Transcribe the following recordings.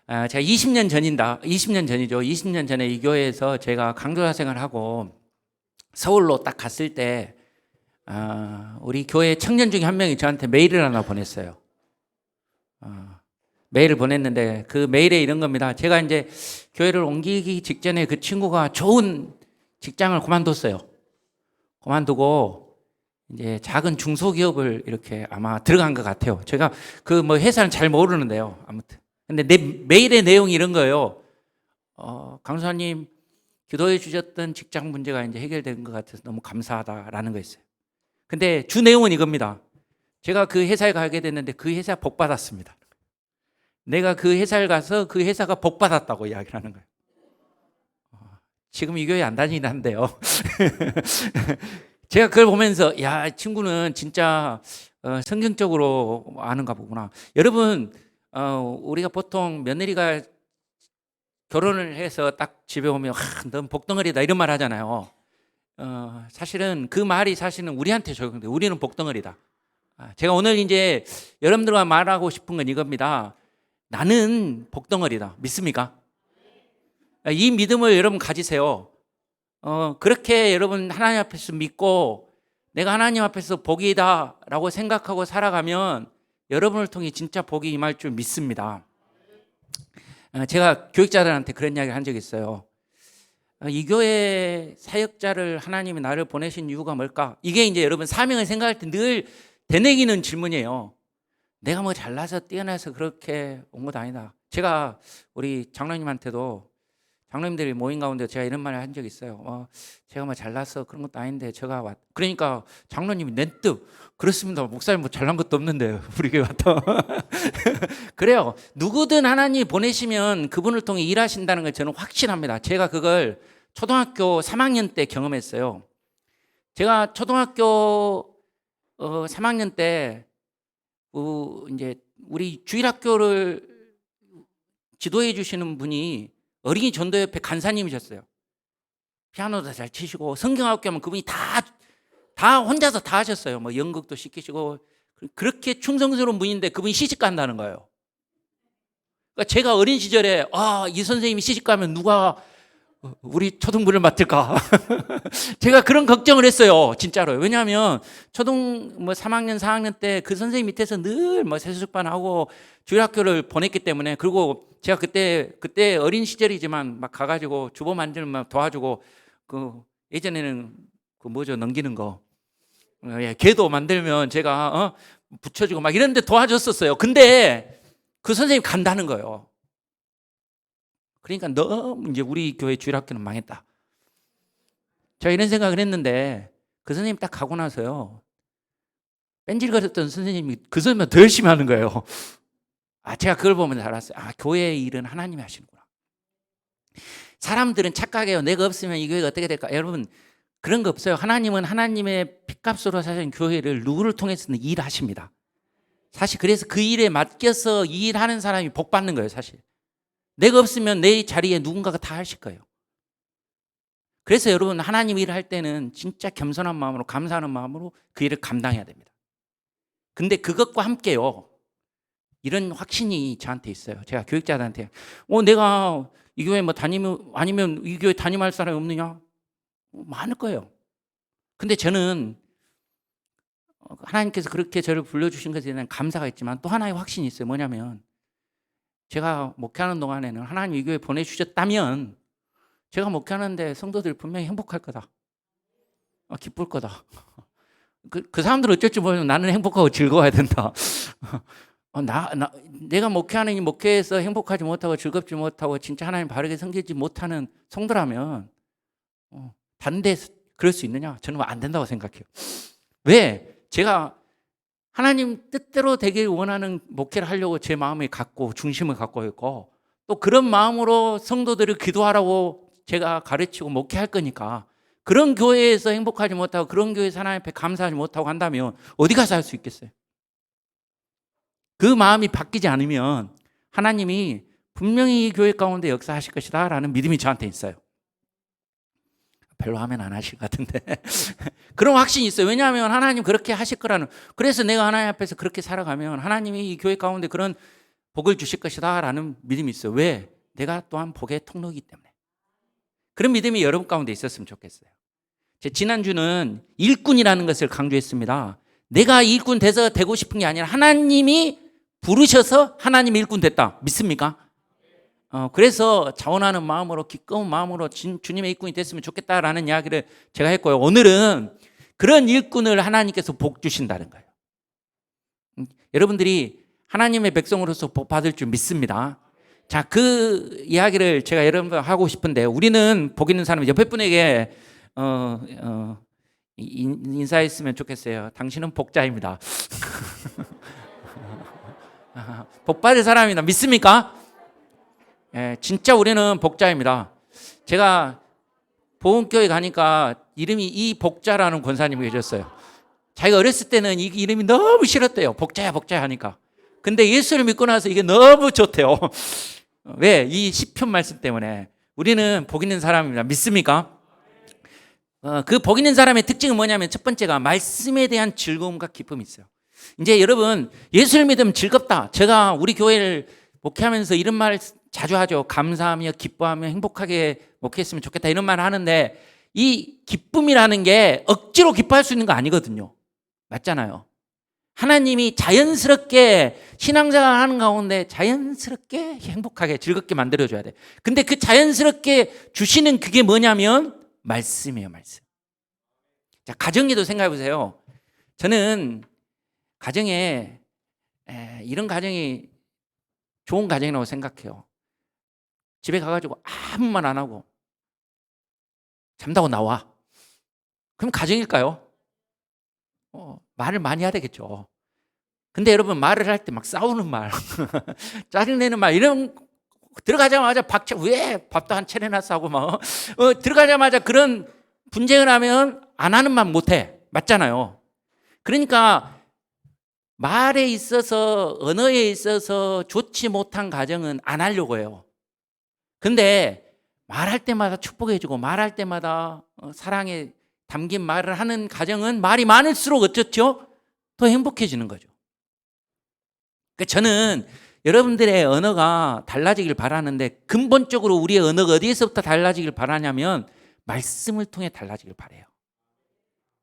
제가 20년 전이죠. 20년 전에 이 교회에서 제가 강도사 생활을 하고 서울로 딱 갔을 때, 우리 교회 청년 중에 한 명이 저한테 메일을 하나 보냈어요. 메일을 보냈는데 그 메일에 이런 겁니다. 제가 이제 교회를 옮기기 직전에 그 친구가 좋은 직장을 그만뒀어요. 그만두고 이제 작은 중소기업을 이렇게 아마 들어간 것 같아요. 제가 그 뭐 회사는 잘 모르는데요. 아무튼. 근데 내 메일의 내용이 이런 거예요. 강사님, 기도해 주셨던 직장 문제가 이제 해결된 것 같아서 너무 감사하다라는 거였어요. 근데 주 내용은 이겁니다. 제가 그 회사에 가게 됐는데 그 회사 복 받았습니다. 내가 그 회사를 가서 그 회사가 복 받았다고 이야기를 하는 거예요. 지금 이 교회 안 다니긴 한데요. 제가 그걸 보면서 야, 친구는 진짜 성경적으로 아는가 보구나. 여러분, 우리가 보통 며느리가 결혼을 해서 딱 집에 오면 넌 복덩어리다 이런 말 하잖아요. 사실은 그 말이 사실은 우리한테 적용돼요. 우리는 복덩어리다. 제가 오늘 이제 여러분들과 말하고 싶은 건 이겁니다. 나는 복덩어리다. 믿습니까? 이 믿음을 여러분 가지세요. 그렇게 여러분 하나님 앞에서 믿고 내가 하나님 앞에서 복이다라고 생각하고 살아가면 여러분을 통해 진짜 복이 임할 줄 믿습니다. 제가 교육자들한테 그런 이야기를 한 적이 있어요. 이 교회 사역자를 하나님이 나를 보내신 이유가 뭘까? 이게 이제 여러분 사명을 생각할 때 늘 되뇌기는 질문이에요. 내가 뭐 잘나서 뛰어나서 그렇게 온 것도 아니다. 제가 우리 장로님한테도 장로님들이 모인 가운데 제가 이런 말을 한 적이 있어요. 제가 뭐 잘나서 그런 것도 아닌데 제가 그러니까 장로님이 낸뜻 그렇습니다. 목사님 뭐 잘난 것도 없는데 우리 교회 왔다. 그래요. 누구든 하나님이 보내시면 그분을 통해 일하신다는 걸 저는 확신합니다. 제가 그걸 초등학교 3학년 때 경험했어요. 제가 초등학교 3학년 때 이제 우리 주일학교를 지도해 주시는 분이 어린이 전도협회 간사님이셨어요. 피아노도 잘 치시고 성경학교 하면 그분이 다 혼자서 다 하셨어요. 뭐 연극도 시키시고 그렇게 충성스러운 분인데 그분이 시집 간다는 거예요. 그러니까 제가 어린 시절에 이 선생님이 시집 가면 누가 우리 초등부를 맡을까? 제가 그런 걱정을 했어요. 진짜로. 왜냐하면 뭐 3학년, 4학년 때 그 선생님 밑에서 늘 뭐 세수班하고 주일학교를 보냈기 때문에 그리고 제가 그때 어린 시절이지만 막 가가지고 주보 만들면 막 도와주고 예전에는 넘기는 거. 개도 만들면 제가 붙여주고 막 이런 데 도와줬었어요. 근데 그 선생님 간다는 거예요. 그러니까 너무 이제 우리 교회 주일학교는 망했다. 제가 이런 생각을 했는데 그 선생님 딱 가고 나서요. 뺀질거렸던 선생님이 그 선생님은 더 열심히 하는 거예요. 제가 그걸 보면서 알았어요. 교회의 일은 하나님이 하시는구나. 사람들은 착각해요. 내가 없으면 이 교회가 어떻게 될까? 여러분 그런 거 없어요. 하나님은 하나님의 핏값으로 사신 교회를 누구를 통해서는 일하십니다. 사실 그래서 그 일에 맡겨서 일하는 사람이 복 받는 거예요. 사실. 내가 없으면 내 자리에 누군가가 다 하실 거예요. 그래서 여러분 하나님 일을 할 때는 진짜 겸손한 마음으로 감사하는 마음으로 그 일을 감당해야 됩니다. 근데 그것과 함께요. 이런 확신이 저한테 있어요. 제가 교육자들한테 내가 이 교회 뭐 다니면 아니면 이 교회 담임할 사람이 없느냐? 많을 거예요. 근데 저는 하나님께서 그렇게 저를 불러주신 것에 대한 감사가 있지만 또 하나의 확신이 있어요. 뭐냐면 제가 목회하는 동안에는 하나님 이 교회 보내주셨다면 제가 목회하는데 성도들 분명히 행복할 거다. 기쁠 거다. 그 사람들 어쩔 줄 모르면 나는 행복하고 즐거워야 된다. 내가 목회하는 이 목회에서 행복하지 못하고 즐겁지 못하고 진짜 하나님 바르게 섬기지 못하는 성도라면 다른 데서 그럴 수 있느냐? 저는 안 된다고 생각해요. 왜? 제가 하나님 뜻대로 되길 원하는 목회를 하려고 제 마음을 갖고 중심을 갖고 있고 또 그런 마음으로 성도들을 기도하라고 제가 가르치고 목회할 거니까 그런 교회에서 행복하지 못하고 그런 교회에서 하나님 앞에 감사하지 못하고 한다면 어디 가서 할 수 있겠어요? 그 마음이 바뀌지 않으면 하나님이 분명히 이 교회 가운데 역사하실 것이다 라는 믿음이 저한테 있어요. 별로 하면 안 하실 것 같은데 그런 확신이 있어요. 왜냐하면 하나님 그렇게 하실 거라는. 그래서 내가 하나님 앞에서 그렇게 살아가면 하나님이 이 교회 가운데 그런 복을 주실 것이다 라는 믿음이 있어요. 왜? 내가 또한 복의 통로이기 때문에. 그런 믿음이 여러분 가운데 있었으면 좋겠어요. 제 지난주는 일꾼이라는 것을 강조했습니다. 내가 일꾼 돼서 되고 싶은 게 아니라 하나님이 부르셔서 하나님 일꾼 됐다. 믿습니까? 그래서 자원하는 마음으로 기꺼운 마음으로 주님의 일꾼이 됐으면 좋겠다라는 이야기를 제가 했고요. 오늘은 그런 일꾼을 하나님께서 복 주신다는 거예요. 여러분들이 하나님의 백성으로서 복 받을 줄 믿습니다. 자, 그 이야기를 제가 여러분과 하고 싶은데, 우리는 복 있는 사람, 옆에 분에게 인사했으면 좋겠어요. 당신은 복자입니다. 복 받을 사람이다. 믿습니까? 예, 진짜 우리는 복자입니다. 제가 보훈교회 가니까 이름이 이복자라는 권사님이 계셨어요. 자기가 어렸을 때는 이 이름이 너무 싫었대요. 복자야 복자야 하니까. 근데 예수를 믿고 나서 이게 너무 좋대요. 왜? 이 시편 말씀 때문에. 우리는 복 있는 사람입니다. 믿습니까? 그 복 있는 사람의 특징은 뭐냐면, 첫 번째가 말씀에 대한 즐거움과 기쁨이 있어요. 이제 여러분, 예수를 믿으면 즐겁다. 제가 우리 교회를 목회하면서 이런 말 자주 하죠. 감사하며 기뻐하며 행복하게 목회했으면 좋겠다, 이런 말 하는데, 이 기쁨이라는 게 억지로 기뻐할 수 있는 거 아니거든요. 맞잖아요. 하나님이 자연스럽게 신앙생활 하는 가운데 자연스럽게 행복하게 즐겁게 만들어줘야 돼. 근데 그 자연스럽게 주시는 그게 뭐냐면 말씀이에요. 말씀. 자, 가정에도 생각해 보세요. 저는 가정에 이런 가정이 좋은 가정이라고 생각해요. 집에 가가지고 아무 말 안 하고 잠자고 나와. 그럼 가정일까요? 말을 많이 해야 되겠죠. 근데 여러분, 말을 할 때 막 싸우는 말, 짜증내는 말, 이런, 들어가자마자 왜 밥도 안 차려놨어 하고 막, 들어가자마자 그런 분쟁을 하면 안 하는 말 못해. 맞잖아요. 그러니까 말에 있어서, 언어에 있어서 좋지 못한 가정은 안 하려고 해요. 근데 말할 때마다 축복해주고 말할 때마다 사랑에 담긴 말을 하는 가정은 말이 많을수록 어쩌죠? 더 행복해지는 거죠. 그러니까 저는 여러분들의 언어가 달라지길 바라는데, 근본적으로 우리의 언어가 어디에서부터 달라지길 바라냐면 말씀을 통해 달라지길 바라요.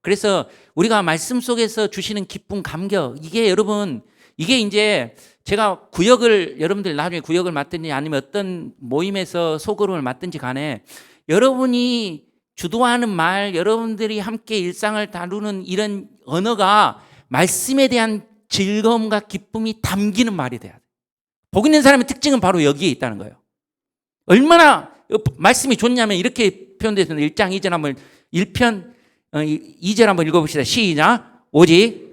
그래서 우리가 말씀 속에서 주시는 기쁨, 감격, 이게 여러분, 이게 이제 제가 구역을, 여러분들 나중에 구역을 맡든지 아니면 어떤 모임에서 소그룹을 맡든지 간에, 여러분이 주도하는 말, 여러분들이 함께 일상을 다루는 이런 언어가 말씀에 대한 즐거움과 기쁨이 담기는 말이 돼야 돼. 복 있는 사람의 특징은 바로 여기에 있다는 거예요. 얼마나 말씀이 좋냐면 이렇게 표현되어 있습니다. 1장 2절 한번 1편 2절 한번 읽어봅시다. 시작. 오직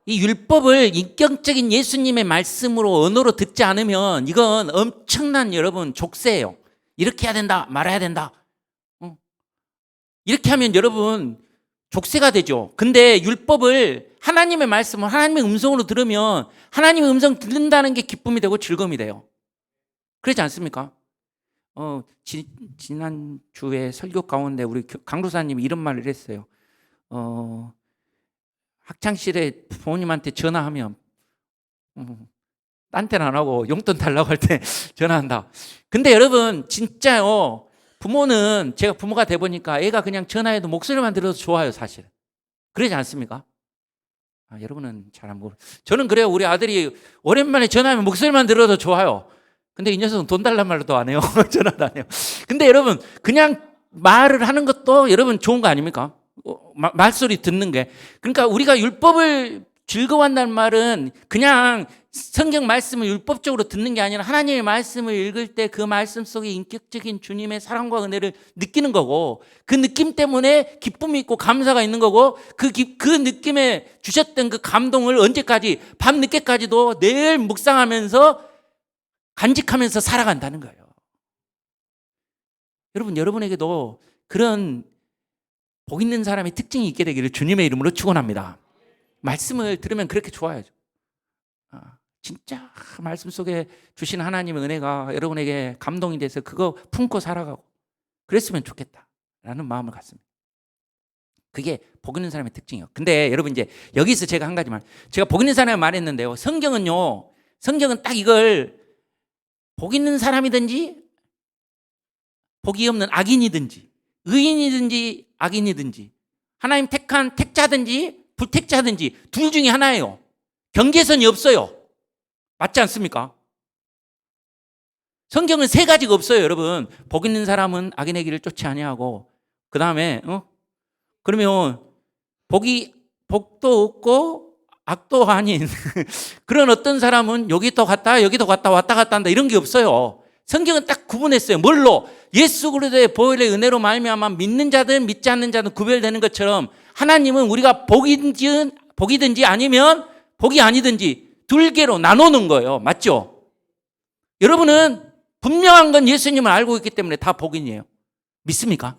이 율법을 인격적인 예수님의 말씀으로, 언어로 듣지 않으면 이건 엄청난, 여러분, 족쇄예요. 이렇게 해야 된다, 말아야 된다. 이렇게 하면 여러분 족쇄가 되죠. 근데 율법을, 하나님의 말씀을 하나님의 음성으로 들으면 하나님의 음성 듣는다는 게 기쁨이 되고 즐거움이 돼요. 그렇지 않습니까? 지난주에 설교 가운데 우리 강도사님이 이런 말을 했어요. 학창시절에 부모님한테 전화하면 딴 때는 안 하고 용돈 달라고 할 때 전화한다. 근데 여러분, 진짜요, 부모는, 제가 부모가 돼 보니까 애가 그냥 전화해도 목소리만 들어도 좋아요, 사실. 그러지 않습니까? 여러분은 잘 안 모르. 저는 그래요. 우리 아들이 오랜만에 전화하면 목소리만 들어도 좋아요. 근데 이 녀석은 돈 달란 말도 안 해요. 전화도 안 해요. 근데 여러분, 그냥 말을 하는 것도 여러분 좋은 거 아닙니까? 말소리 듣는 게. 그러니까 우리가 율법을 즐거워한다는 말은 그냥 성경 말씀을 율법적으로 듣는 게 아니라 하나님의 말씀을 읽을 때 그 말씀 속에 인격적인 주님의 사랑과 은혜를 느끼는 거고, 그 느낌 때문에 기쁨이 있고 감사가 있는 거고, 그 느낌에 주셨던 그 감동을 언제까지, 밤늦게까지도 늘 묵상하면서 간직하면서 살아간다는 거예요. 여러분, 여러분에게도 그런 복 있는 사람의 특징이 있게 되기를 주님의 이름으로 축원합니다. 말씀을 들으면 그렇게 좋아야죠. 진짜 말씀 속에 주신 하나님의 은혜가 여러분에게 감동이 돼서 그거 품고 살아가고 그랬으면 좋겠다라는 마음을 갖습니다. 그게 복 있는 사람의 특징이에요. 근데 여러분 이제 여기서 제가 한 가지만, 제가 복 있는 사람을 말했는데요. 성경은 딱 이걸 복 있는 사람이든지 복이 없는 악인이든지 의인이든지 악인이든지 하나님 택한 택자든지 불택자든지 둘 중에 하나예요. 경계선이 없어요. 맞지 않습니까? 성경은 세 가지가 없어요, 여러분. 복 있는 사람은 악인의 길을 쫓지 아니하고, 그 다음에 그러면 복도 없고 악도 아닌 그런 어떤 사람은 여기도 갔다 여기도 갔다 왔다 갔다 한다, 이런 게 없어요. 성경은 딱 구분했어요. 뭘로? 예수 그리스도의 보혈의 은혜로 말미암아 믿는 자든 믿지 않는 자든 구별되는 것처럼 하나님은 우리가 복이든지 아니면 복이 아니든지 두 개로 나누는 거예요. 맞죠? 여러분은 분명한 건 예수님을 알고 있기 때문에 다 복인이에요. 믿습니까?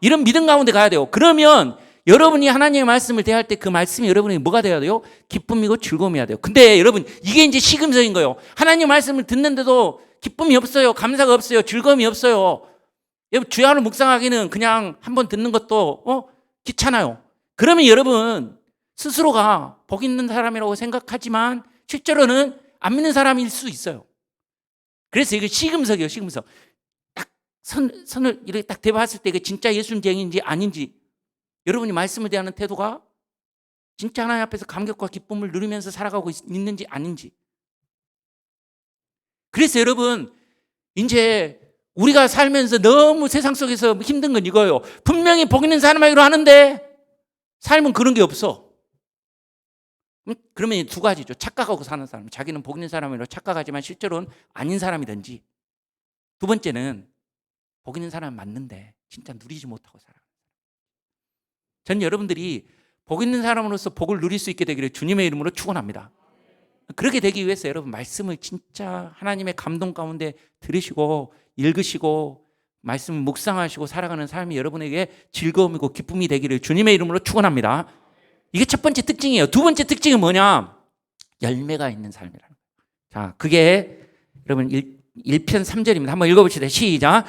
이런 믿음 가운데 가야 돼요. 그러면 여러분이 하나님의 말씀을 대할 때 그 말씀이 여러분이 뭐가 돼야 돼요? 기쁨이고 즐거움이어야 돼요. 근데 여러분, 이게 이제 시금석인 거예요. 하나님의 말씀을 듣는데도 기쁨이 없어요. 감사가 없어요. 즐거움이 없어요. 여러분, 주야로 묵상하기는 그냥 한번 듣는 것도 귀찮아요. 그러면 여러분 스스로가 복 있는 사람이라고 생각하지만 실제로는 안 믿는 사람일 수 있어요. 그래서 이게 시금석이에요. 시금석. 딱 선을 이렇게 딱 대봤을 때 이게 진짜 예수님쟁인지 아닌지, 여러분이 말씀을 대하는 태도가 진짜 하나님 앞에서 감격과 기쁨을 누리면서 살아가고 있는지 아닌지. 그래서 여러분, 이제 우리가 살면서 너무 세상 속에서 힘든 건 이거예요. 분명히 복 있는 사람이라고 하는데 삶은 그런 게 없어. 그러면 두 가지죠. 착각하고 사는 사람, 자기는 복 있는 사람이라고 착각하지만 실제로는 아닌 사람이든지, 두 번째는 복 있는 사람은 맞는데 진짜 누리지 못하고 살아요. 전 여러분들이 복 있는 사람으로서 복을 누릴 수 있게 되기를 주님의 이름으로 축원합니다. 그렇게 되기 위해서 여러분 말씀을 진짜 하나님의 감동 가운데 들으시고 읽으시고 말씀을 묵상하시고 살아가는 삶이 여러분에게 즐거움이고 기쁨이 되기를 주님의 이름으로 축원합니다. 이게 첫 번째 특징이에요. 두 번째 특징은 뭐냐? 열매가 있는 삶이라는 거예요. 자, 그게 여러분 1편 3절입니다. 한번 읽어봅시다. 시작.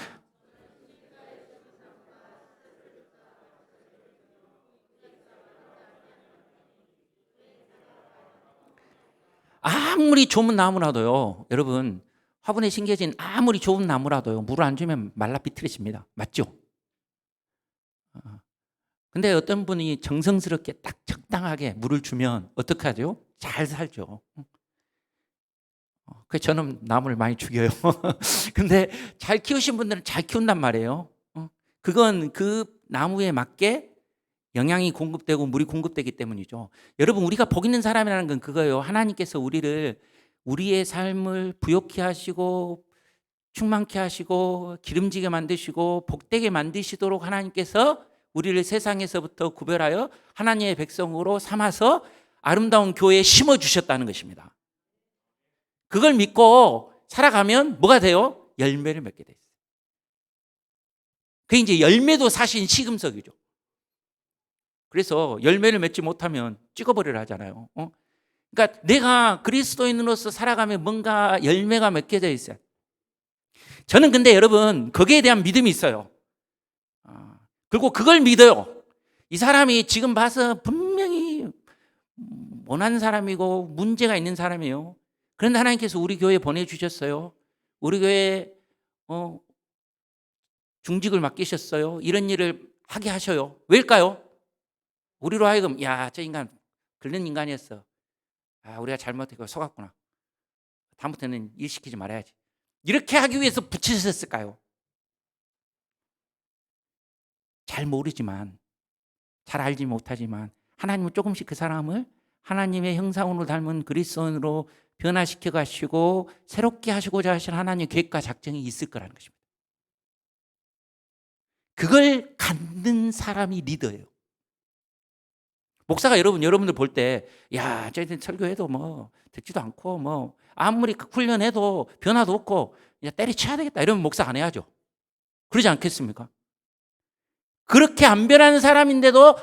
아무리 좋은 나무라도요, 여러분, 화분에 심겨진 아무리 좋은 나무라도요, 물을 안 주면 말라 비틀어집니다. 맞죠? 근데 어떤 분이 정성스럽게 딱 적당하게 물을 주면 어떻게 하죠? 잘 살죠. 그래서 저는 나무를 많이 죽여요. 근데 잘 키우신 분들은 잘 키운단 말이에요. 그건 그 나무에 맞게 영양이 공급되고 물이 공급되기 때문이죠. 여러분, 우리가 복 있는 사람이라는 건 그거예요. 하나님께서 우리의 삶을 부욕케 하시고 충만케 하시고 기름지게 만드시고 복되게 만드시도록 하나님께서 우리를 세상에서부터 구별하여 하나님의 백성으로 삼아서 아름다운 교회에 심어주셨다는 것입니다. 그걸 믿고 살아가면 뭐가 돼요? 열매를 맺게 돼요. 그게 이제 열매도 사실 시금석이죠. 그래서 열매를 맺지 못하면 찍어버리라 하잖아요. 그러니까 내가 그리스도인으로서 살아가면 뭔가 열매가 맺혀져 있어요. 저는 근데 여러분 거기에 대한 믿음이 있어요. 그리고 그걸 믿어요. 이 사람이 지금 봐서 분명히 원하는 사람이고 문제가 있는 사람이에요. 그런데 하나님께서 우리 교회에 보내주셨어요. 우리 교회에 중직을 맡기셨어요. 이런 일을 하게 하셔요. 왜일까요? 우리로 하여금 야, 저 인간 그런 인간이었어. 우리가 잘못했고 속았구나. 다음부터는 일 시키지 말아야지. 이렇게 하기 위해서 붙이셨을까요? 잘 모르지만, 잘 알지 못하지만 하나님은 조금씩 그 사람을 하나님의 형상으로 닮은 그리스도인으로 변화시켜 가시고 새롭게 하시고자 하신 하나님의 계획과 작정이 있을 거라는 것입니다. 그걸 갖는 사람이 리더예요. 목사가 여러분들 볼 때, 야, 저희들 설교해도 뭐 듣지도 않고 뭐 아무리 훈련해도 변화도 없고 야, 때려쳐야 되겠다 이러면 목사 안 해야죠. 그러지 않겠습니까? 그렇게 안 변하는 사람인데도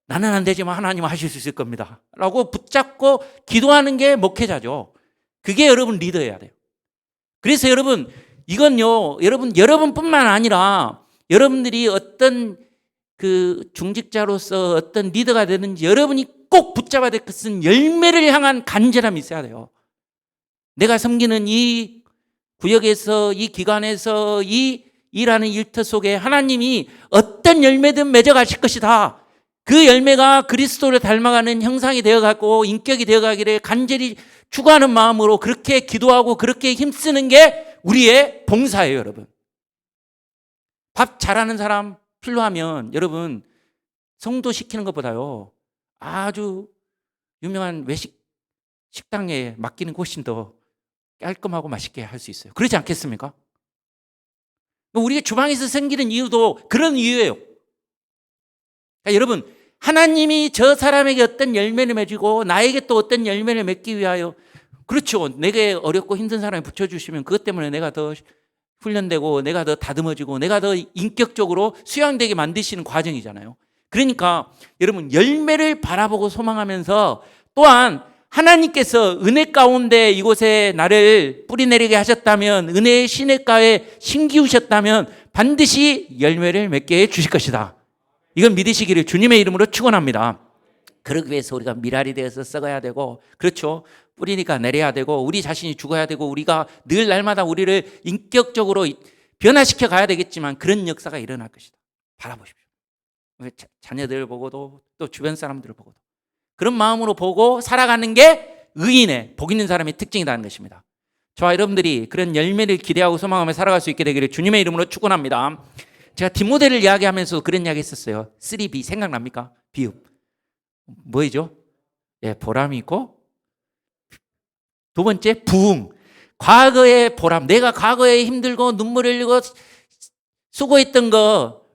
나는 안 되지만 하나님은 하실 수 있을 겁니다 라고 붙잡고 기도하는 게 목회자죠. 그게 여러분 리더여야 돼요. 그래서 여러분 이건요, 여러분뿐만 아니라 여러분들이 어떤 그 중직자로서 어떤 리더가 되는지 여러분이 꼭 붙잡아야 될 것은 열매를 향한 간절함이 있어야 돼요. 내가 섬기는 이 구역에서, 이 기관에서, 이 일하는 일터 속에 하나님이 어떤 열매든 맺어가실 것이다. 그 열매가 그리스도를 닮아가는 형상이 되어가고 인격이 되어가기를 간절히 추구하는 마음으로 그렇게 기도하고 그렇게 힘쓰는 게 우리의 봉사예요, 여러분. 밥 잘하는 사람 필요하면 여러분 성도 시키는 것보다요 아주 유명한 외식 식당에 맡기는 게 훨씬 더 깔끔하고 맛있게 할 수 있어요. 그렇지 않겠습니까? 우리가 주방에서 생기는 이유도 그런 이유예요. 그러니까 여러분, 하나님이 저 사람에게 어떤 열매를 맺고 나에게 또 어떤 열매를 맺기 위하여, 그렇죠, 내게 어렵고 힘든 사람이 붙여주시면 그것 때문에 내가 더 훈련되고 내가 더 다듬어지고 내가 더 인격적으로 수양되게 만드시는 과정이잖아요. 그러니까 여러분, 열매를 바라보고 소망하면서 또한 하나님께서 은혜 가운데 이곳에 나를 뿌리내리게 하셨다면, 은혜의 시냇가에 심기우셨다면 반드시 열매를 맺게 해 주실 것이다. 이건 믿으시기를 주님의 이름으로 축원합니다. 그러기 위해서 우리가 미랄이 되어서 썩어야 되고, 그렇죠, 뿌리니까 내려야 되고, 우리 자신이 죽어야 되고, 우리가 늘 날마다 우리를 인격적으로 변화시켜 가야 되겠지만 그런 역사가 일어날 것이다. 바라보십시오. 자녀들 보고도 또 주변 사람들을 보고도 그런 마음으로 보고 살아가는 게 의인의, 복 있는 사람의 특징이라는 것입니다. 저와 여러분들이 그런 열매를 기대하고 소망하며 살아갈 수 있게 되기를 주님의 이름으로 축원합니다. 제가 디모데를 이야기하면서 그런 이야기 했었어요. 3B 생각납니까? 비읍 뭐이죠? 예, 보람이 있고, 두 번째 부흥. 과거의 보람, 내가 과거에 힘들고 눈물 흘리고 수고했던 거,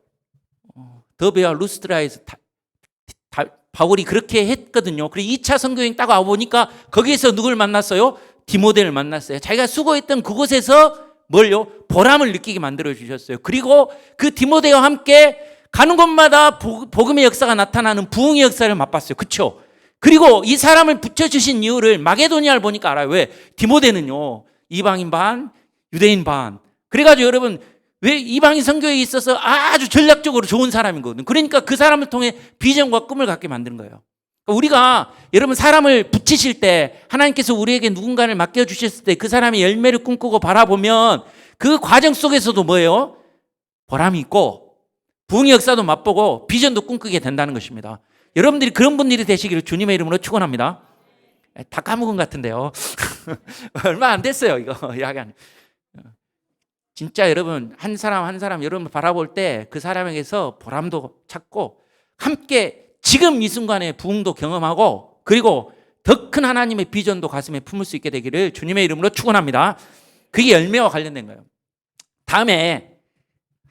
더베와 루스드라에서 바울이 그렇게 했거든요. 그리고 2차 선교행 딱 와보니까 거기에서 누굴 만났어요? 디모데를 만났어요. 자기가 수고했던 그곳에서 뭘요? 보람을 느끼게 만들어 주셨어요. 그리고 그 디모데와 함께 가는 곳마다 복음의 역사가 나타나는 부흥의 역사를 맛봤어요. 그렇죠? 그리고 이 사람을 붙여주신 이유를 마게도니아를 보니까 알아요. 왜? 디모데는요, 이방인 반, 유대인 반. 그래가지고 여러분, 왜 이방인 선교에 있어서 아주 전략적으로 좋은 사람이거든요. 그러니까 그 사람을 통해 비전과 꿈을 갖게 만드는 거예요. 우리가 여러분 사람을 붙이실 때, 하나님께서 우리에게 누군가를 맡겨주셨을 때 그 사람이 열매를 꿈꾸고 바라보면 그 과정 속에서도 뭐예요? 보람이 있고 부흥의 역사도 맛보고 비전도 꿈꾸게 된다는 것입니다. 여러분들이 그런 분들이 되시기를 주님의 이름으로 축원합니다. 다 까먹은 것 같은데요. 얼마 안 됐어요, 이거 이야기하는. 진짜 여러분, 한 사람 한 사람 여러분 바라볼 때 그 사람에게서 보람도 찾고 함께 지금 이 순간에 부흥도 경험하고, 그리고 더 큰 하나님의 비전도 가슴에 품을 수 있게 되기를 주님의 이름으로 축원합니다. 그게 열매와 관련된 거예요. 다음에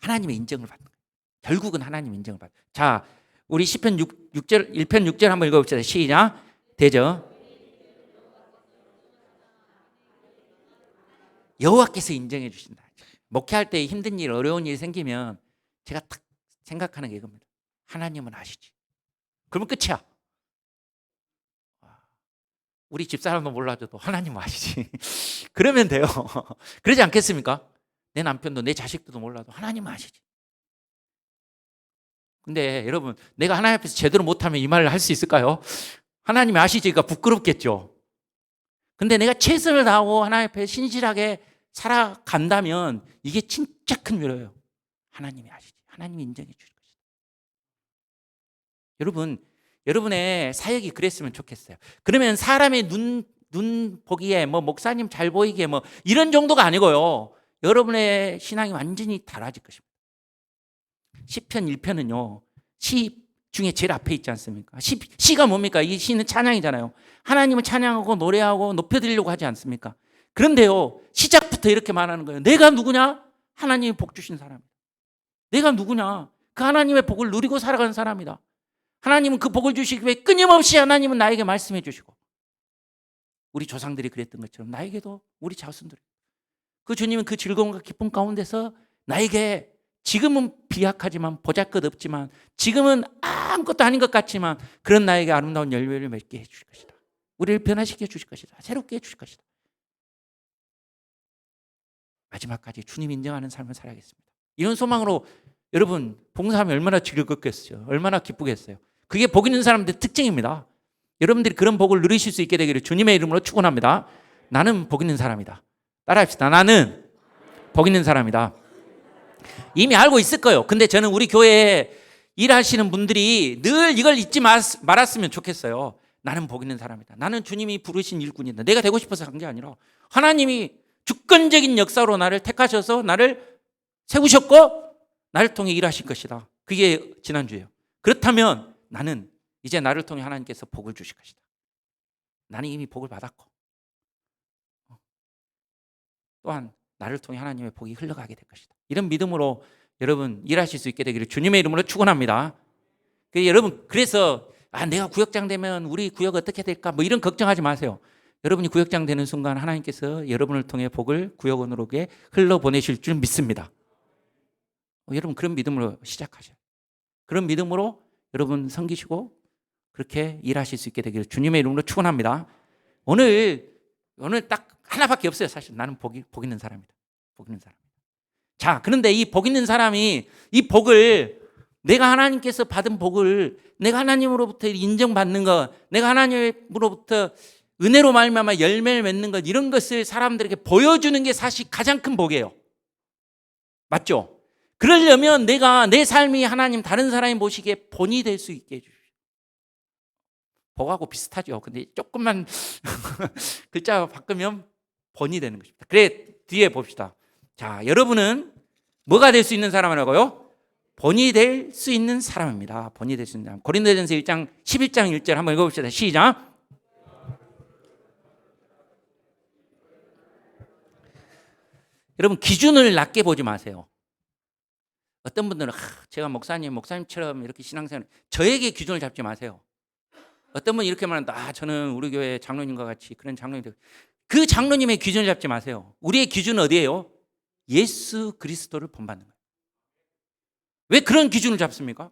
하나님의 인정을 받는 거예요. 결국은 하나님의 인정을 받는 거예요. 자, 우리 시편 6절 1편 6절 한번 읽어봅시다. 시작. 되죠? 여호와께서 인정해 주신다. 목회할 때 힘든 일, 어려운 일이 생기면 제가 딱 생각하는 게 이겁니다. 하나님은 아시지. 그러면 끝이야. 우리 집사람도 몰라줘도 하나님은 아시지. 그러면 돼요. 그러지 않겠습니까? 내 남편도 내 자식들도 몰라도 하나님은 아시지. 근데 여러분, 내가 하나님 앞에서 제대로 못하면 이 말을 할 수 있을까요? 하나님이 아시지가 부끄럽겠죠. 근데 내가 최선을 다하고 하나님 앞에 신실하게 살아간다면 이게 진짜 큰 위로예요. 하나님이 아시지. 하나님이 인정해 주실 것이다. 여러분, 여러분의 사역이 그랬으면 좋겠어요. 그러면 사람의 눈 보기에 뭐 목사님 잘 보이기에 뭐 이런 정도가 아니고요. 여러분의 신앙이 완전히 달라질 것입니다. 시편 1편은요. 시 중에 제일 앞에 있지 않습니까? 시가 뭡니까? 이 시는 찬양이잖아요. 하나님을 찬양하고 노래하고 높여드리려고 하지 않습니까? 그런데요, 시작부터 이렇게 말하는 거예요. 내가 누구냐? 하나님이 복 주신 사람이다. 내가 누구냐? 그 하나님의 복을 누리고 살아가는 사람이다. 하나님은 그 복을 주시기 위해 끊임없이 하나님은 나에게 말씀해 주시고, 우리 조상들이 그랬던 것처럼 나에게도 우리 자손들이, 그 주님은 그 즐거움과 기쁨 가운데서 나에게 지금은 비약하지만 보잘것없지만, 지금은 아무것도 아닌 것 같지만 그런 나에게 아름다운 열매를 맺게 해 주실 것이다. 우리를 변화시켜 주실 것이다. 새롭게 해 주실 것이다. 마지막까지 주님 인정하는 삶을 살아야겠습니다. 이런 소망으로 여러분 봉사하면 얼마나 즐겁겠어요. 얼마나 기쁘겠어요. 그게 복 있는 사람들의 특징입니다. 여러분들이 그런 복을 누리실 수 있게 되기를 주님의 이름으로 축원합니다. 나는 복 있는 사람이다. 따라합시다. 나는 복 있는 사람이다. 이미 알고 있을 거예요. 근데 저는 우리 교회에 일하시는 분들이 늘 이걸 잊지 말았으면 좋겠어요. 나는 복 있는 사람이다. 나는 주님이 부르신 일꾼이다. 내가 되고 싶어서 한 게 아니라 하나님이 주권적인 역사로 나를 택하셔서 나를 세우셨고 나를 통해 일하실 것이다. 그게 지난주예요. 그렇다면 나는 이제 나를 통해 하나님께서 복을 주실 것이다. 나는 이미 복을 받았고 또한 나를 통해 하나님의 복이 흘러가게 될 것이다. 이런 믿음으로 여러분 일하실 수 있게 되기를 주님의 이름으로 축원합니다. 여러분 그래서 내가 구역장 되면 우리 구역 어떻게 될까 뭐 이런 걱정하지 마세요. 여러분이 구역장 되는 순간 하나님께서 여러분을 통해 복을 구역원으로 흘러보내실 줄 믿습니다. 여러분 그런 믿음으로 시작하셔요. 그런 믿음으로 여러분 섬기시고 그렇게 일하실 수 있게 되기를 주님의 이름으로 축원합니다. 오늘 딱 하나밖에 없어요. 사실 나는 복 있는 사람이다. 복 있는 사람. 자, 그런데 이 복 있는 사람이 이 복을 내가 하나님께서 받은 복을 내가 하나님으로부터 인정받는 것, 내가 하나님으로부터 은혜로 말미암아 열매를 맺는 것 이런 것을 사람들에게 보여주는 게 사실 가장 큰 복이에요. 맞죠? 그러려면 내가 내 삶이 하나님 다른 사람이 보시기에 본이 될 수 있게 해주십시오. 복하고 비슷하죠. 근데 조금만 글자 바꾸면 본이 되는 것입니다. 그래 뒤에 봅시다. 자, 여러분은 뭐가 될 수 있는 사람이라고요? 본이 될 수 있는 사람입니다. 본이 될 수 있는 사람. 고린도전서 1장 11장 1절 한번 읽어봅시다. 시작. 여러분 기준을 낮게 보지 마세요. 어떤 분들은 제가 목사님처럼 이렇게 신앙생활 저에게 기준을 잡지 마세요. 어떤 분이 이렇게 말한다. 저는 우리 교회 장로님과 같이 그런 장로님들 그 장로님의 기준을 잡지 마세요. 우리의 기준은 어디예요? 예수 그리스도를 본받는 거예요. 왜 그런 기준을 잡습니까?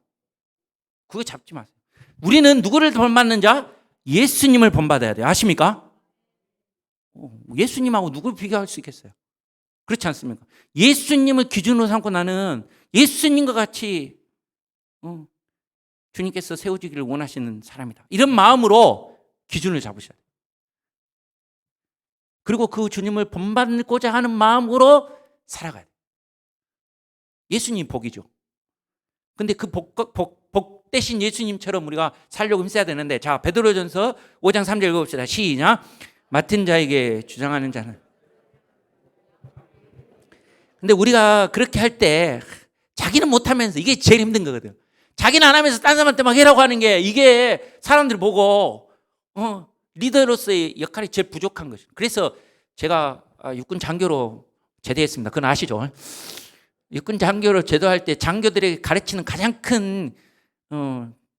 그거 잡지 마세요. 우리는 누구를 본받는 자? 예수님을 본받아야 돼요. 아십니까? 예수님하고 누굴 비교할 수 있겠어요? 그렇지 않습니까? 예수님을 기준으로 삼고 나는 예수님과 같이 주님께서 세워지기를 원하시는 사람이다. 이런 마음으로 기준을 잡으셔야 돼요. 그리고 그 주님을 본받고자 하는 마음으로 살아가야 돼요. 예수님 복이죠. 근데 그 복 대신 예수님처럼 우리가 살려고 힘써야 되는데 자 베드로전서 5장 3절 읽어봅시다. 시작. 맡은 자에게 주장하는 자는 근데 우리가 그렇게 할 때 자기는 못하면서 이게 제일 힘든 거거든. 자기는 안 하면서 딴 사람한테 막 해라고 하는 게 이게 사람들이 보고 리더로서의 역할이 제일 부족한 것이죠. 그래서 제가 육군 장교로 제대했습니다. 그건 아시죠? 육군 장교로 제도할 때 장교들에게 가르치는 가장 큰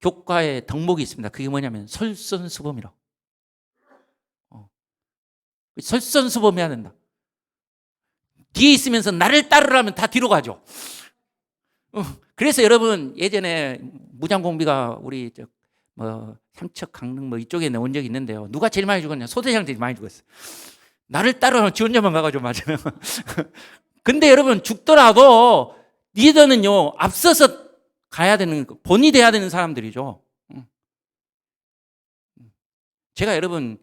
교과의 덕목이 있습니다. 그게 뭐냐면 솔선수범이라고. 솔선수범해야 된다. 뒤에 있으면서 나를 따르라면 다 뒤로 가죠. 그래서 여러분 예전에 무장공비가 우리 삼척 강릉 이쪽에 온 적이 있는데요. 누가 제일 많이 죽었냐? 소대장들이 많이 죽었어요. 나를 따르면 지 혼자만 가가지고 맞아요. 근데 여러분 죽더라도 리더는요 앞서서 가야 되는 본이 돼야 되는 사람들이죠. 제가 여러분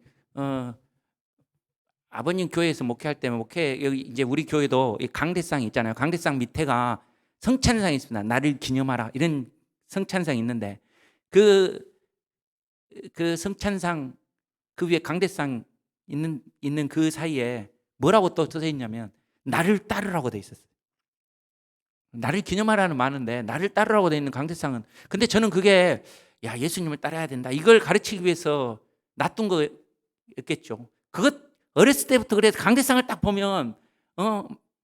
아버님 교회에서 목회할 때 여기 이제 우리 교회도 강대상이 있잖아요. 강대상 밑에가 성찬상이 있습니다. 나를 기념하라 이런 성찬상이 있는데 그 성찬상 그 위에 강대상 있는 그 사이에 뭐라고 또 써져 있냐면 나를 따르라고 돼 있었어요. 나를 기념하라는 많은데 나를 따르라고 돼 있는 강대상은 근데 저는 그게 야 예수님을 따라야 된다 이걸 가르치기 위해서 놔둔 거였겠죠. 그것 어렸을 때부터 그래서 강대상을 딱 보면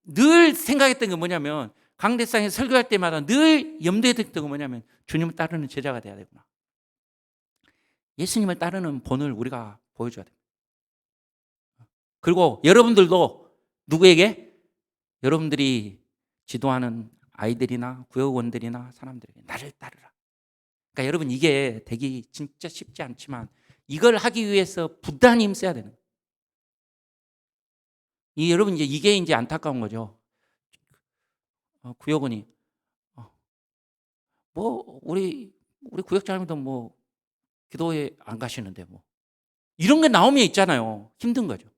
늘 생각했던 게 뭐냐면 강대상에 설교할 때마다 늘 염두에 뒀던 게 뭐냐면 주님을 따르는 제자가 돼야 되구나. 예수님을 따르는 본을 우리가 보여줘야 됩니다. 그리고 여러분들도 누구에게? 여러분들이 지도하는 아이들이나 구역원들이나 사람들에게 나를 따르라. 그러니까 여러분 이게 되기 진짜 쉽지 않지만 이걸 하기 위해서 부단히 힘써야 되는 거예요. 여러분 이제 이게 안타까운 거죠. 구역원이 뭐 우리 구역장님도 뭐 기도회 안 가시는데 뭐 이런 게 나오면 있잖아요. 힘든 거죠.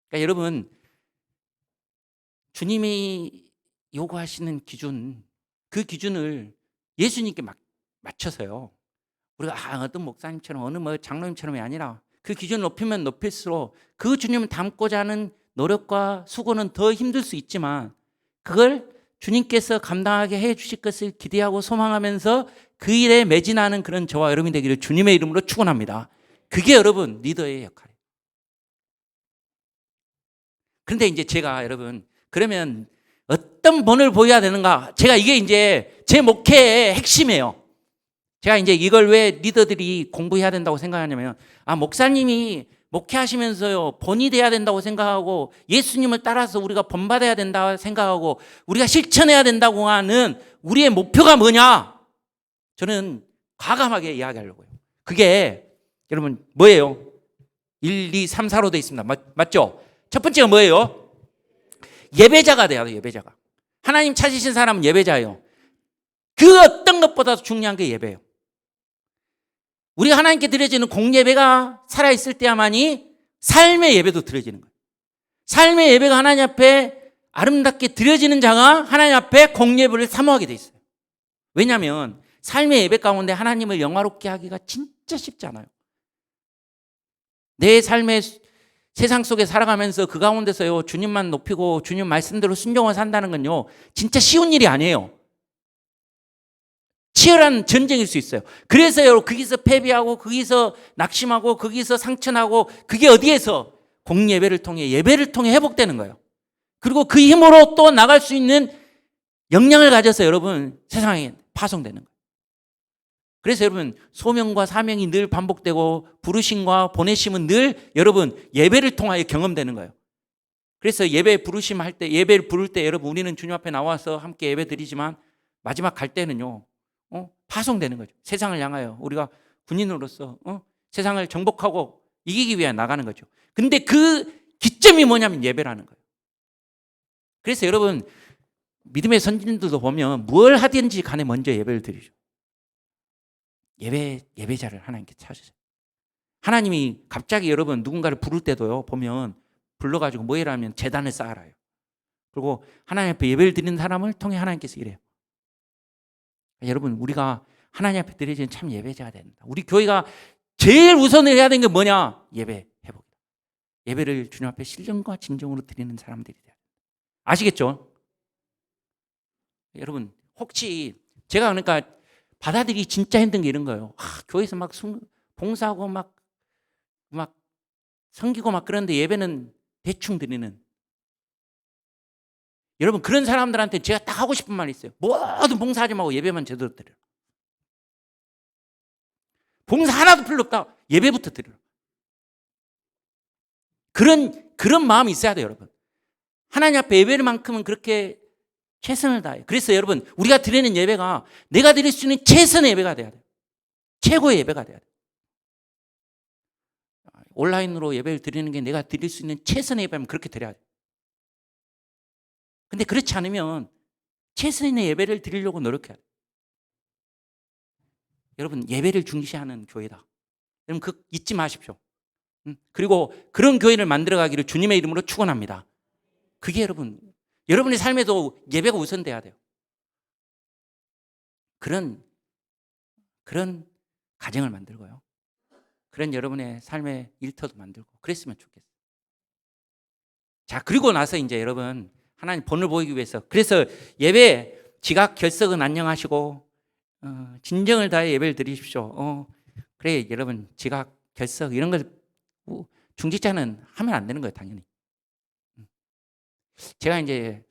그러니까 여러분 주님이 요구하시는 기준 그 기준을 예수님께 맞춰서요. 우리가 어떤 목사님처럼 어느 뭐 장로님처럼이 아니라 그 기준을 높이면 높일수록 그 주님을 닮고자 하는 노력과 수고는 더 힘들 수 있지만 그걸 주님께서 감당하게 해 주실 것을 기대하고 소망하면서 그 일에 매진하는 그런 저와 여러분이 되기를 주님의 이름으로 축원합니다. 그게 여러분 리더의 역할이에요. 그런데 이제 제가 여러분 그러면 어떤 본을 보여야 되는가? 제가 이게 이제 제 목회의 핵심이에요. 제가 이제 이걸 왜 리더들이 공부해야 된다고 생각하냐면 목사님이 목회하시면서요 본이 돼야 된다고 생각하고 예수님을 따라서 우리가 본받아야 된다고 생각하고 우리가 실천해야 된다고 하는 우리의 목표가 뭐냐? 저는 과감하게 이야기하려고요. 그게 여러분 뭐예요? 1, 2, 3, 4로 되어 있습니다. 맞죠? 첫 번째가 뭐예요? 예배자가 돼야 돼요. 예배자가. 하나님 찾으신 사람은 예배자예요. 그 어떤 것보다도 중요한 게 예배예요. 우리가 하나님께 드려지는 공예배가 살아있을 때야만이 삶의 예배도 드려지는 거예요. 삶의 예배가 하나님 앞에 아름답게 드려지는 자가 하나님 앞에 공예배를 사모하게 돼 있어요. 왜냐하면 삶의 예배 가운데 하나님을 영화롭게 하기가 진짜 쉽지 않아요. 내 삶의 세상 속에 살아가면서 그 가운데서요 주님만 높이고 주님 말씀대로 순종을 산다는 건요 진짜 쉬운 일이 아니에요. 치열한 전쟁일 수 있어요. 그래서요 거기서 패배하고 거기서 낙심하고 거기서 상처나고 그게 어디에서 공예배를 통해 예배를 통해 회복되는 거예요. 그리고 그 힘으로 또 나갈 수 있는 역량을 가져서 여러분 세상에 파송되는 거예요. 그래서 여러분 소명과 사명이 늘 반복되고 부르심과 보내심은 늘 여러분 예배를 통하여 경험되는 거예요. 그래서 예배 부르심 할 때 예배를 부를 때 여러분 우리는 주님 앞에 나와서 함께 예배 드리지만 마지막 갈 때는요 파송되는 거죠. 세상을 향하여 우리가 군인으로서 세상을 정복하고 이기기 위해 나가는 거죠. 근데 그 기점이 뭐냐면 예배라는 거예요. 그래서 여러분 믿음의 선진들도 보면 뭘 하든지 간에 먼저 예배를 드리죠. 예배자를 하나님께 찾으세요. 하나님이 갑자기 여러분 누군가를 부를 때도요 보면 불러가지고 뭐 해라면 제단을 쌓아라요. 그리고 하나님 앞에 예배를 드리는 사람을 통해 하나님께서 이래요. 여러분 우리가 하나님 앞에 드려지는 참 예배자가 된다. 우리 교회가 제일 우선을 해야 되는 게 뭐냐? 예배 회복이다. 예배를 주님 앞에 신령과 진정으로 드리는 사람들이 돼야 된다. 아시겠죠? 여러분 혹시 제가 그러니까 받아들이기 진짜 힘든 게 이런 거예요. 교회에서 막 봉사하고 막 섬기고 막 그런데 예배는 대충 드리는. 여러분 그런 사람들한테 제가 딱 하고 싶은 말이 있어요. 모든 봉사하지 말고 예배만 제대로 드려라. 봉사 하나도 필요 없다. 예배부터 드려라. 그런 마음이 있어야 돼요, 여러분. 하나님 앞에 예배만큼은 그렇게 최선을 다해요. 그래서 여러분 우리가 드리는 예배가 내가 드릴 수 있는 최선의 예배가 돼야 돼요. 최고의 예배가 돼야 돼요. 온라인으로 예배를 드리는 게 내가 드릴 수 있는 최선의 예배면 그렇게 드려야 돼요. 근데 그렇지 않으면 최선의 예배를 드리려고 노력해야 돼요. 여러분 예배를 중시하는 교회다. 여러분 그 잊지 마십시오. 그리고 그런 교회를 만들어가기를 주님의 이름으로 축원합니다. 그게 여러분의 삶에도 예배가 우선돼야 돼요. 그런 가정을 만들고요. 그런 여러분의 삶의 일터도 만들고 그랬으면 좋겠어요. 자, 그리고 나서 이제 여러분 하나님 본을 보이기 위해서 그래서 예배 지각 결석은 안녕하시고 진정을 다해 예배를 드리십시오. 그래 여러분 지각 결석 이런 걸 중직자는 하면 안 되는 거예요, 당연히. 제가 이제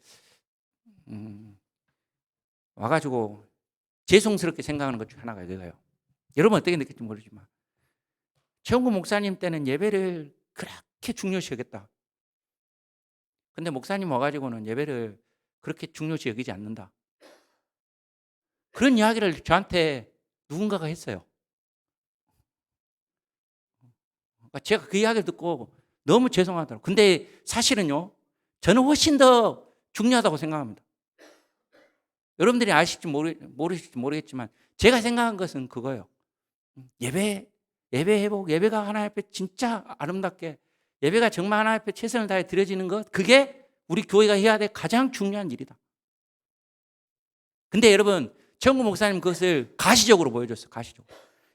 와가지고 죄송스럽게 생각하는 것 중 하나가 이거예요. 여러분 어떻게 느낄지 모르지만 최홍구 목사님 때는 예배를 그렇게 중요시 여겼다. 근데 목사님 와가지고는 예배를 그렇게 중요시 여기지 않는다. 그런 이야기를 저한테 누군가가 했어요. 제가 그 이야기를 듣고 너무 죄송하더라고요. 근데 사실은요, 저는 훨씬 더 중요하다고 생각합니다. 여러분들이 아실지 모르실지 모르겠지만 제가 생각한 것은 그거예요. 예배 회복, 예배가 하나님 앞에 진짜 아름답게, 예배가 정말 하나님 앞에 최선을 다해 드려지는 것, 그게 우리 교회가 해야 될 가장 중요한 일이다. 근데 여러분, 최영구 목사님 그것을 가시적으로 보여줬어요. 가시적으로.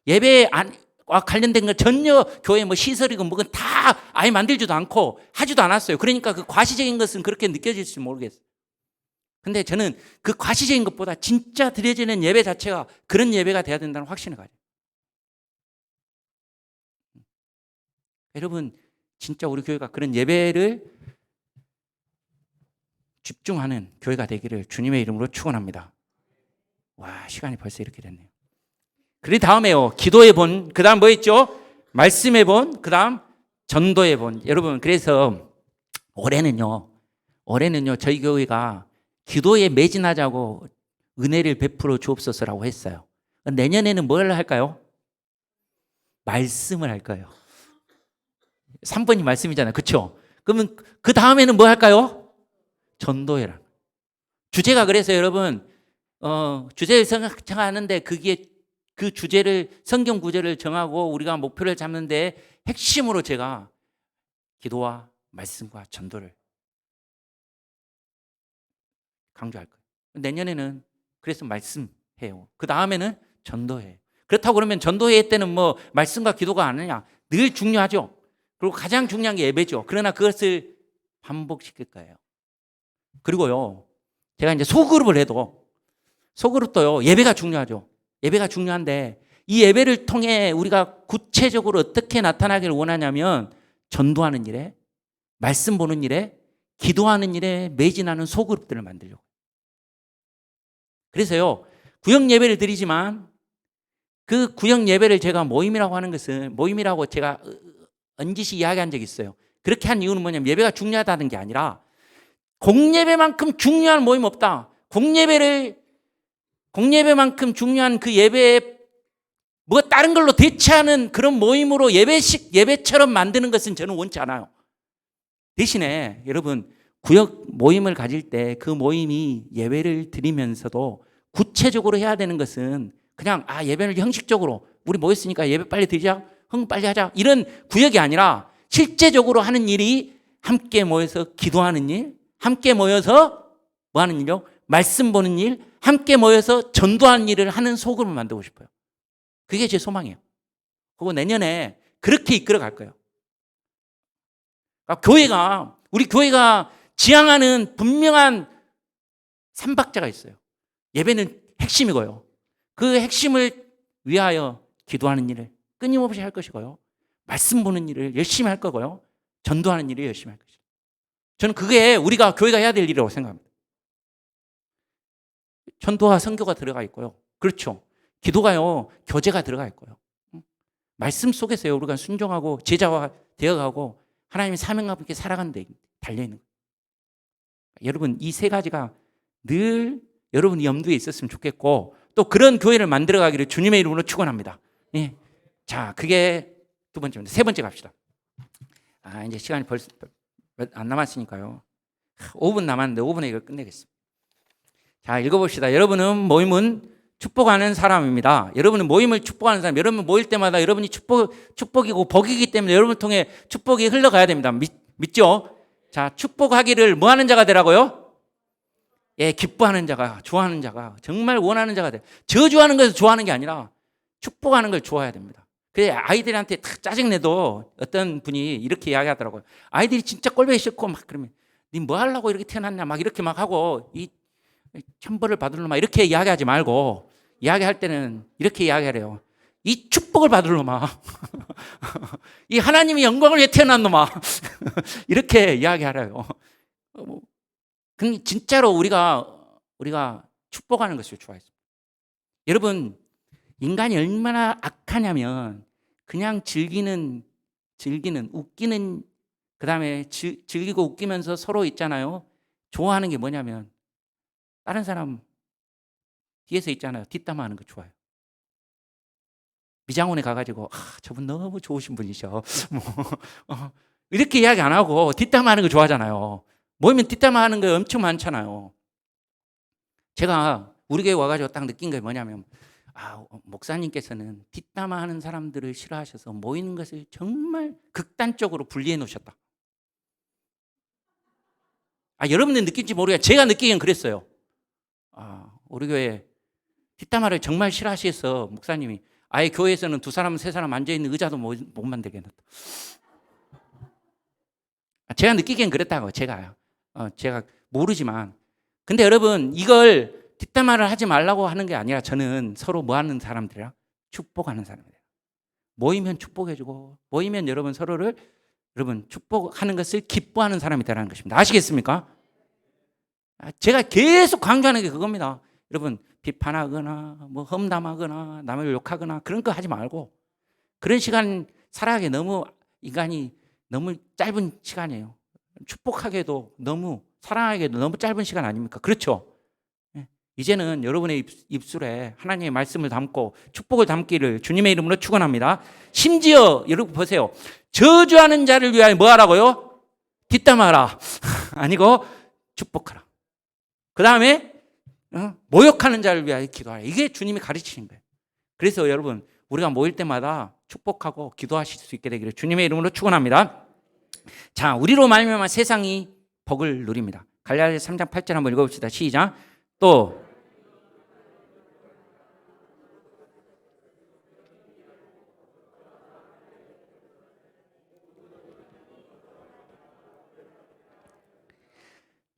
예배와 관련된 건 전혀 교회 뭐 시설이고 뭐건 다 아예 만들지도 않고 하지도 않았어요. 그러니까 그 과시적인 것은 그렇게 느껴질지 모르겠어요. 근데 저는 그 과시적인 것보다 진짜 드려지는 예배 자체가 그런 예배가 돼야 된다는 확신을 가져요. 여러분, 진짜 우리 교회가 그런 예배를 집중하는 교회가 되기를 주님의 이름으로 축원합니다. 와, 시간이 벌써 이렇게 됐네요. 그 다음에요, 기도의 본, 그 다음 뭐 있죠? 말씀의 본, 그 다음 전도의 본. 여러분, 그래서 올해는요 저희 교회가 기도에 매진하자고 은혜를 베풀어 주옵소서라고 했어요. 내년에는 뭘 할까요? 말씀을 할 거예요. 3번이 말씀이잖아요. 그렇죠? 그러면 그 다음에는 뭐 할까요? 전도해라. 주제가 그래서 여러분 주제를 생각하는데 그게 그 주제를 성경 구절을 정하고 우리가 목표를 잡는데 핵심으로 제가 기도와 말씀과 전도를 강조할 거예요. 내년에는 그래서 말씀해요. 그 다음에는 전도해. 그렇다고 그러면 전도회 때는 뭐 말씀과 기도가 아니냐? 늘 중요하죠. 그리고 가장 중요한 게 예배죠. 그러나 그것을 반복시킬 거예요. 그리고요, 제가 이제 소그룹을 해도 소그룹도요, 예배가 중요하죠. 예배가 중요한데 이 예배를 통해 우리가 구체적으로 어떻게 나타나기를 원하냐면 전도하는 일에, 말씀 보는 일에, 기도하는 일에 매진하는 소그룹들을 만들려고. 그래서요, 구역 예배를 드리지만 그 구역 예배를 제가 모임이라고 하는 것은, 모임이라고 제가 언짓이 이야기한 적이 있어요. 그렇게 한 이유는 뭐냐면 예배가 중요하다는 게 아니라 공예배만큼 중요한 모임 없다. 공예배만큼 중요한 그 예배에 뭐 다른 걸로 대체하는 그런 모임으로 예배처럼 만드는 것은 저는 원치 않아요. 대신에 여러분, 구역 모임을 가질 때 그 모임이 예배를 드리면서도 구체적으로 해야 되는 것은 그냥 예배를 형식적으로 우리 모였으니까 예배 빨리 드리자, 흥 빨리 하자, 이런 구역이 아니라 실제적으로 하는 일이 함께 모여서 기도하는 일, 함께 모여서 뭐 하는 일이요? 말씀 보는 일, 함께 모여서 전도하는 일을 하는 소그룹을 만들고 싶어요. 그게 제 소망이에요. 그리고 내년에 그렇게 이끌어 갈 거예요. 그러니까 우리 교회가 지향하는 분명한 삼박자가 있어요. 예배는 핵심이고요. 그 핵심을 위하여 기도하는 일을 끊임없이 할 것이고요. 말씀 보는 일을 열심히 할 거고요. 전도하는 일을 열심히 할 것이죠. 저는 그게 우리가 교회가 해야 될 일이라고 생각합니다. 전도와 선교가 들어가 있고요. 그렇죠. 기도가요, 교제가 들어가 있고요. 말씀 속에서요, 우리가 순종하고 제자화 되어가고 하나님의 사명과 함께 살아가는 데 달려있는 거예요. 여러분, 이 세 가지가 늘 여러분 염두에 있었으면 좋겠고, 또 그런 교회를 만들어가기를 주님의 이름으로 축원합니다. 예. 자, 그게 두 번째입니다. 세 번째 갑시다. 이제 시간이 벌써 안 남았으니까요. 5분 남았는데 5분에 이걸 끝내겠습니다. 자, 읽어봅시다. 여러분은 모임은 축복하는 사람입니다. 여러분은 모임을 축복하는 사람, 여러분 모일 때마다 여러분이 축복이고 복이기 때문에 여러분을 통해 축복이 흘러가야 됩니다. 믿죠? 자, 축복하기를 뭐 하는 자가 되라고요? 예, 기뻐하는 자가, 좋아하는 자가, 정말 원하는 자가 돼. 저주하는 것을 좋아하는 게 아니라 축복하는 걸 좋아해야 됩니다. 그래, 아이들한테 탁 짜증내도 어떤 분이 이렇게 이야기하더라고요. 아이들이 진짜 꼴보기 싫고 막 그러면 니 뭐 하려고 이렇게 태어났냐 막 이렇게 막 하고 이 천벌을 받을 놈아 이렇게 이야기하지 말고 이야기할 때는 이렇게 이야기하래요. 이 축복을 받을 놈아. 이 하나님의 영광을 위해 태어난 놈아. 이렇게 이야기하래요. 근데 진짜로 우리가 축복하는 것을 좋아했습니다. 여러분, 인간이 얼마나 악하냐면 그냥 즐기는 웃기는, 그 다음에 즐기고 웃기면서 서로 있잖아요. 좋아하는 게 뭐냐면 다른 사람 뒤에서 있잖아요. 뒷담화하는 거 좋아요. 미장원에 가가지고 저분 너무 좋으신 분이셔. 이렇게 이야기 안 하고 뒷담화하는 거 좋아하잖아요. 모이면 뒷담화하는 거 엄청 많잖아요. 제가 우리 교회 와가지고 딱 느낀 게 뭐냐면 목사님께서는 뒷담화 하는 사람들을 싫어하셔서 모이는 것을 정말 극단적으로 분리해 놓으셨다. 여러분들 느낄지 모르겠어요. 제가 느끼기엔 그랬어요. 우리 교회 뒷담화를 정말 싫어하셔서 목사님이 아예 교회에서는 2사람 3사람 앉아있는 의자도 못 만들게 해놨다. 제가 느끼기엔 그랬다고. 제가 모르지만. 근데 여러분, 이걸 뒷담화를 하지 말라고 하는 게 아니라 저는 서로 뭐 하는 사람들이라? 축복하는 사람이에요. 모이면 축복해주고, 모이면 여러분 서로를 축복하는 것을 기뻐하는 사람이다라는 것입니다. 아시겠습니까? 제가 계속 강조하는 게 그겁니다. 여러분, 비판하거나 뭐 험담하거나 남을 욕하거나 그런 거 하지 말고, 그런 시간 살아가기 너무 인간이 너무 짧은 시간이에요. 축복하게도 너무 사랑하게도 너무 짧은 시간 아닙니까? 그렇죠? 이제는 여러분의 입술에 하나님의 말씀을 담고 축복을 담기를 주님의 이름으로 축원합니다. 심지어 여러분 보세요. 저주하는 자를 위하여 뭐 하라고요? 뒷담화하라. 아니고 축복하라. 그 다음에 모욕하는 자를 위하여 기도하라. 이게 주님이 가르치신 거예요. 그래서 여러분, 우리가 모일 때마다 축복하고 기도하실 수 있게 되기를 주님의 이름으로 축원합니다. 자, 우리로 말미암아 세상이 복을 누립니다. 갈라디아서 3장 8절 한번 읽어봅시다. 시작. 또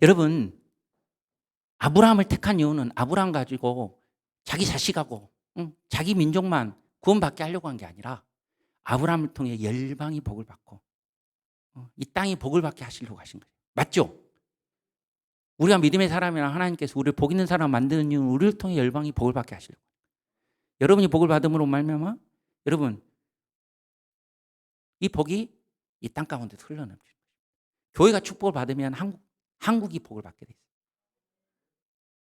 여러분, 아브라함을 택한 이유는 아브라함 가지고 자기 자식하고 자기 민족만 구원받게 하려고 한 게 아니라 아브라함을 통해 열방이 복을 받고 이 땅이 복을 받게 하시려고 하신 거예요. 맞죠? 우리가 믿음의 사람이나 하나님께서 우리를 복 있는 사람 만드는 이유는 우리를 통해 열방이 복을 받게 하시려고. 여러분이 복을 받음으로 말미암아 여러분 이 복이 이 땅 가운데 흘러넘칩니다. 교회가 축복을 받으면 한국이 복을 받게 돼요.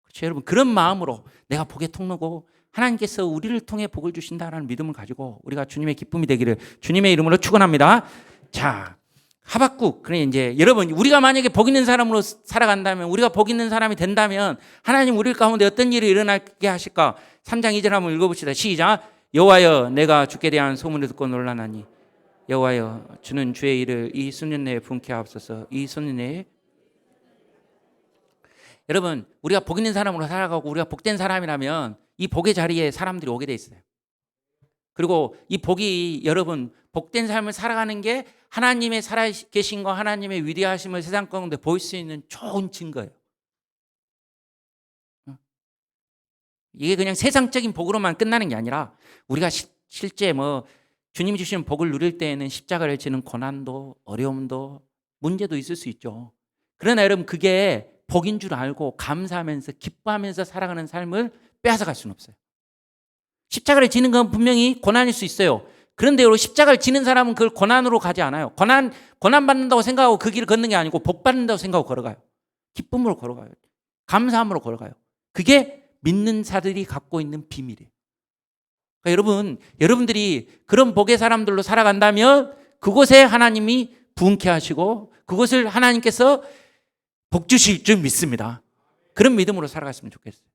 그렇죠, 여러분. 그런 마음으로 내가 복의 통로고 하나님께서 우리를 통해 복을 주신다라는 믿음을 가지고 우리가 주님의 기쁨이 되기를 주님의 이름으로 축원합니다. 자, 하박국. 그래 이제 여러분, 우리가 만약에 복 있는 사람으로 살아간다면, 우리가 복 있는 사람이 된다면 하나님 우리 가운데 어떤 일이 일어나게 하실까? 3장 2절 한번 읽어봅시다. 시작. 여호와여, 내가 주께 대한 소문을 듣고 놀라나니 여호와여, 주는 주의 일을 이 수년 내에 분케 하옵소서. 이 수년 내에. 여러분, 우리가 복 있는 사람으로 살아가고 우리가 복된 사람이라면 이 복의 자리에 사람들이 오게 돼 있어요. 그리고 이 복이 여러분 복된 삶을 살아가는 게 하나님의 살아계신과 하나님의 위대하심을 세상 가운데 보일 수 있는 좋은 증거예요. 이게 그냥 세상적인 복으로만 끝나는 게 아니라 우리가 실제 뭐 주님이 주시는 복을 누릴 때에는 십자가를 지는 고난도 어려움도 문제도 있을 수 있죠. 그러나 여러분, 그게 복인 줄 알고 감사하면서 기뻐하면서 살아가는 삶을 빼앗아갈 수는 없어요. 십자가를 지는 건 분명히 고난일 수 있어요. 그런데 여러분, 십자가를 지는 사람은 그걸 고난으로 가지 않아요. 고난 받는다고 생각하고 그 길을 걷는 게 아니고 복 받는다고 생각하고 걸어가요. 기쁨으로 걸어가요. 감사함으로 걸어가요. 그게 믿는 자들이 갖고 있는 비밀이에요. 그러니까 여러분들이 그런 복의 사람들로 살아간다면 그곳에 하나님이 부흥케 하시고 그곳을 하나님께서 복 주실 줄 믿습니다. 그런 믿음으로 살아갔으면 좋겠어요.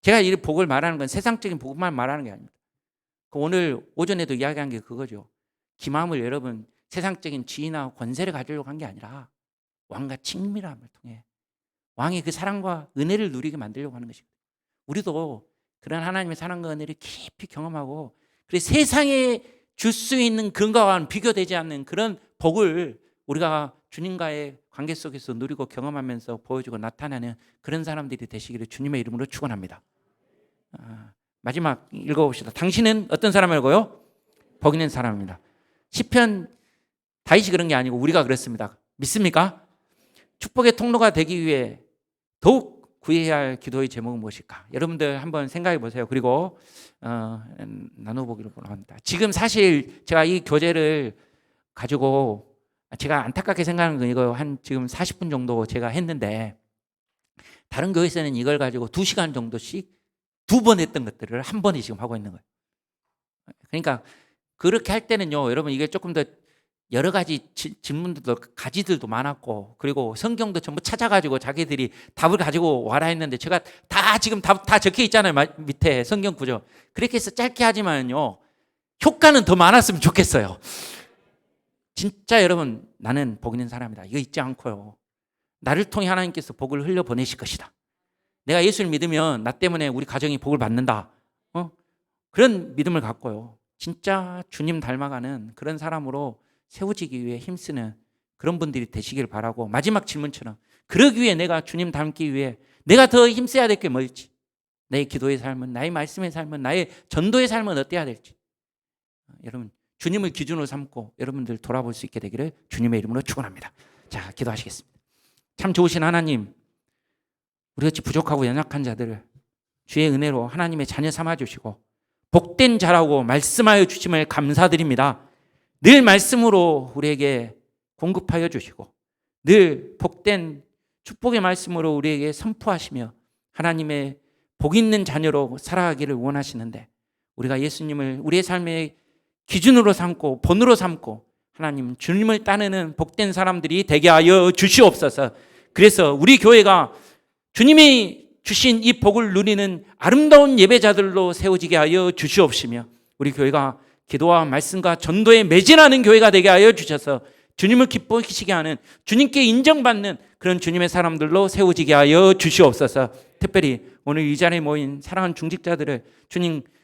제가 이 복을 말하는 건 세상적인 복만 말하는 게 아닙니다. 오늘 오전에도 이야기한 게 그거죠. 기마음을 여러분 세상적인 지위나 권세를 가지려고 한 게 아니라 왕과 친밀함을 통해 왕의 그 사랑과 은혜를 누리게 만들려고 하는 것입니다. 우리도 그런 하나님의 사랑과 은혜를 깊이 경험하고 그래서 세상에 줄 수 있는 그런 것과는 비교되지 않는 그런 복을 우리가 주님과의 관계 속에서 누리고 경험하면서 보여주고 나타내는 그런 사람들이 되시기를 주님의 이름으로 축원합니다. 마지막 읽어봅시다. 당신은 어떤 사람이라고요? 복 있는 사람입니다. 시편 다윗이 그런 게 아니고 우리가 그랬습니다. 믿습니까? 축복의 통로가 되기 위해 더욱 구해야 할 기도의 제목은 무엇일까? 여러분들 한번 생각해 보세요. 그리고 나눠보기로 합니다. 지금 사실 제가 이 교재를 가지고 제가 안타깝게 생각하는 건 이거 한 지금 40분 정도 제가 했는데 다른 교회에서는 이걸 가지고 2시간 정도씩 2번 했던 것들을 한 번에 지금 하고 있는 거예요. 그러니까 그렇게 할 때는요, 여러분 이게 조금 더 여러 가지 질문들도 가지들도 많았고, 그리고 성경도 전부 찾아가지고 자기들이 답을 가지고 와라 했는데, 제가 다 지금 답 다 적혀 있잖아요, 밑에 성경 구조. 그렇게 해서 짧게 하지만요, 효과는 더 많았으면 좋겠어요. 진짜 여러분, 나는 복 있는 사람이다, 이거 잊지 않고요, 나를 통해 하나님께서 복을 흘려 보내실 것이다, 내가 예수를 믿으면 나 때문에 우리 가정이 복을 받는다, 그런 믿음을 갖고요, 진짜 주님 닮아가는 그런 사람으로 세워지기 위해 힘쓰는 그런 분들이 되시길 바라고, 마지막 질문처럼 그러기 위해 내가 주님 닮기 위해 내가 더 힘써야 될 게 뭘지, 나의 기도의 삶은, 나의 말씀의 삶은, 나의 전도의 삶은 어때야 될지, 여러분 주님을 기준으로 삼고 여러분들 돌아볼 수 있게 되기를 주님의 이름으로 축원합니다. 자, 기도하시겠습니다. 참 좋으신 하나님, 우리같이 부족하고 연약한 자들을 주의 은혜로 하나님의 자녀 삼아주시고 복된 자라고 말씀하여 주심을 감사드립니다. 늘 말씀으로 우리에게 공급하여 주시고 늘 복된 축복의 말씀으로 우리에게 선포하시며 하나님의 복 있는 자녀로 살아가기를 원하시는데, 우리가 예수님을 우리의 삶의 기준으로 삼고 본으로 삼고 하나님 주님을 따르는 복된 사람들이 되게 하여 주시옵소서. 그래서 우리 교회가 주님이 주신 이 복을 누리는 아름다운 예배자들로 세워지게 하여 주시옵시며, 우리 교회가 기도와 말씀과 전도에 매진하는 교회가 되게 하여 주셔서 주님을 기뻐하시게 하는, 주님께 인정받는 그런 주님의 사람들로 세워지게 하여 주시옵소서. 특별히 오늘 이 자리에 모인 사랑하는 중직자들을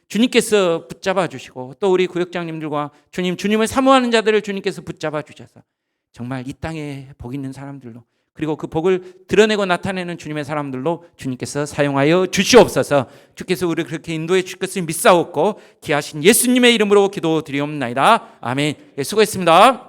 주님께서 붙잡아 주시고, 또 우리 구역장님들과 주님을 사모하는 자들을 주님께서 붙잡아 주셔서 정말 이 땅에 복 있는 사람들로, 그리고 그 복을 드러내고 나타내는 주님의 사람들로 주님께서 사용하여 주시옵소서. 주께서 우리를 그렇게 인도해 주실 것을 믿사옵고 귀하신 예수님의 이름으로 기도드리옵나이다. 아멘. 수고했습니다.